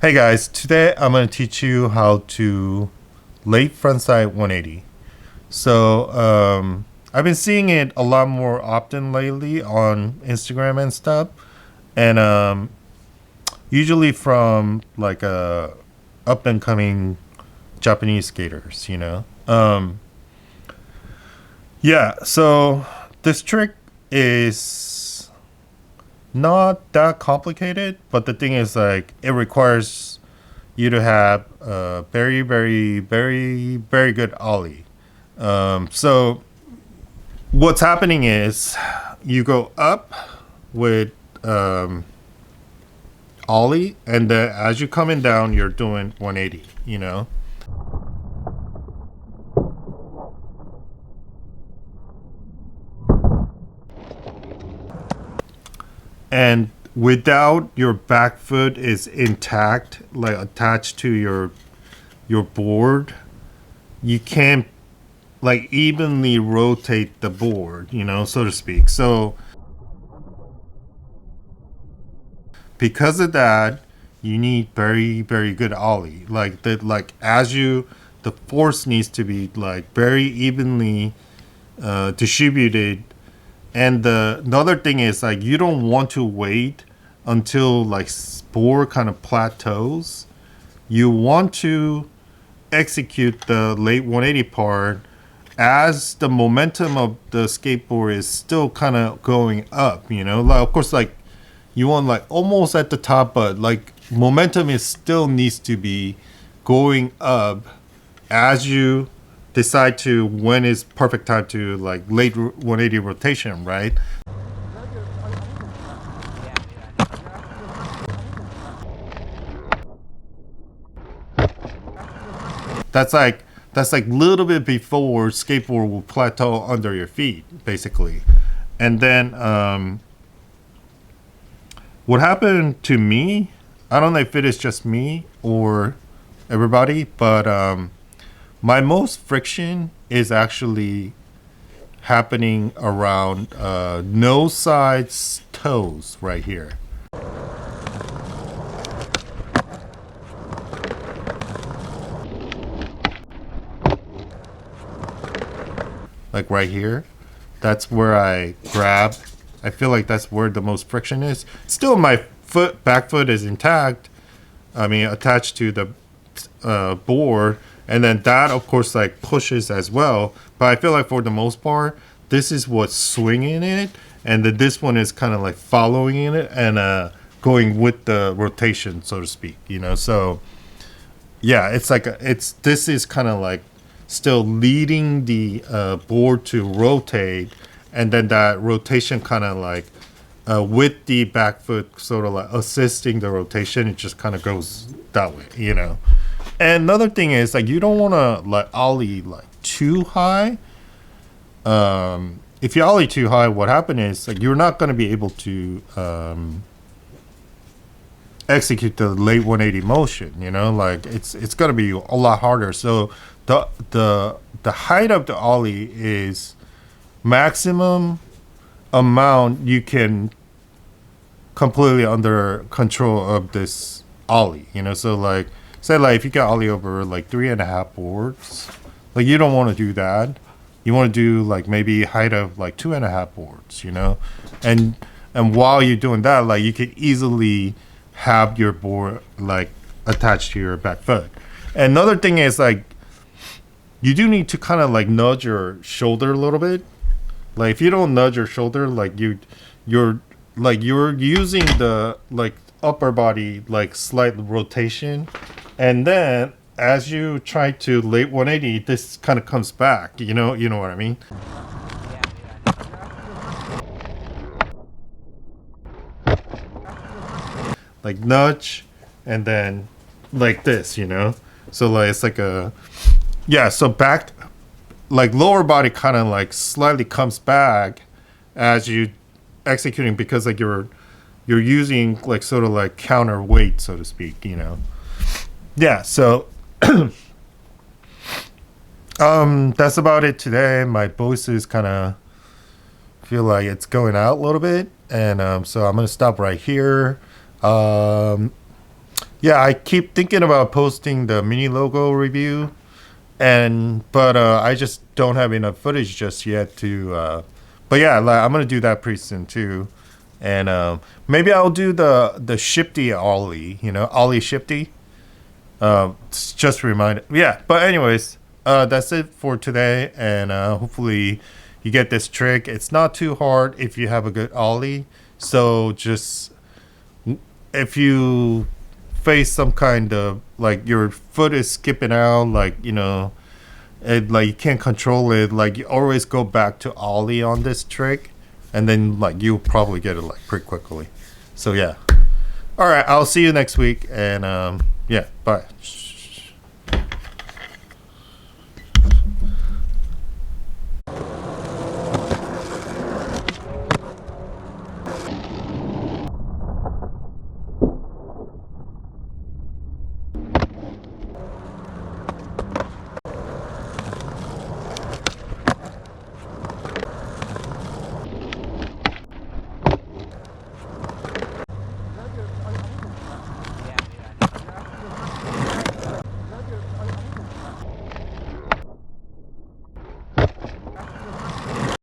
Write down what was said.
Hey guys, today I'm going to teach you how to late frontside 180. I've been seeing it a lot more often lately on Instagram and stuff, and usually from like up and coming Japanese skaters, you know. Yeah, so this trick is not that complicated, but the thing is like it requires you to have a very, very, very, very good ollie. So what's happening is you go up with ollie, and then as you're coming down, you're doing 180. You know, and without your back foot is intact, like attached to your board, you can't like evenly rotate the board, you know, so to speak. So because of that, you need very, very good ollie. Like that, like as you, the force needs to be like very evenly distributed. And the other thing is like you don't want to wait until like board kind of plateaus. You want to execute the late 180 part as the momentum of the skateboard is still kind of going up, you know, like of course like you want like almost at the top, but like momentum is still needs to be going up as you decide to when is perfect time to like late 180 rotation, right? That's like that's like little bit before skateboard will plateau under your feet, basically. And then what happened to me, I don't know if it is just me or everybody, but my most friction is actually happening around no sides toes right here. Like right here. That's where I grab. I feel like that's where the most friction is. Still, my back foot is intact. I mean, attached to the board, and then that, of course, like pushes as well. But I feel like for the most part, this is what's swinging it, and then this one is kind of like following in it and going with the rotation, so to speak. You know, so yeah, it's like it's this is kind of like still leading the board to rotate, and then that rotation kind of like with the back foot sort of like assisting the rotation, it just kind of goes that way, you know. And another thing is like you don't want to like ollie like too high. If you ollie too high, what happens is like you're not going to be able to execute the late 180 motion. You know, like it's going to be a lot harder. So the height of the ollie is maximum amount you can completely under control of this ollie, you know. So like say like if you got ollie over like 3.5 boards, like you don't want to do that. You want to do like maybe height of like 2.5 boards, you know. And while you're doing that, like you can easily have your board like attached to your back foot. And another thing is like you do need to kind of like nudge your shoulder a little bit. Like if you don't nudge your shoulder, like you're you're using the like upper body like slight rotation, and then as you try to late 180, this kind of comes back. You know what I mean? Like nudge, and then like this, you know. So like it's like a yeah. So back like lower body kind of like slightly comes back as you executing because like you're using like sort of like counterweight, so to speak, you know. Yeah, so that's about it today. My voice is kind of feel like it's going out a little bit, and so I'm gonna stop right here. um Yeah, I keep thinking about posting the mini logo review, and but I just don't have enough footage just yet to. But yeah, like, I'm gonna do that pretty soon too, and maybe I'll do the Shifty Ollie. You know, Ollie Shifty. Just remind. Yeah, but anyways, that's it for today, and hopefully you get this trick. It's not too hard if you have a good Ollie. So just if you face some kind of like your foot is skipping out, like like you can't control it, like you always go back to Ollie on this trick, and then like you'll probably get it like pretty quickly. So yeah, all right, I'll see you next week, and yeah, bye.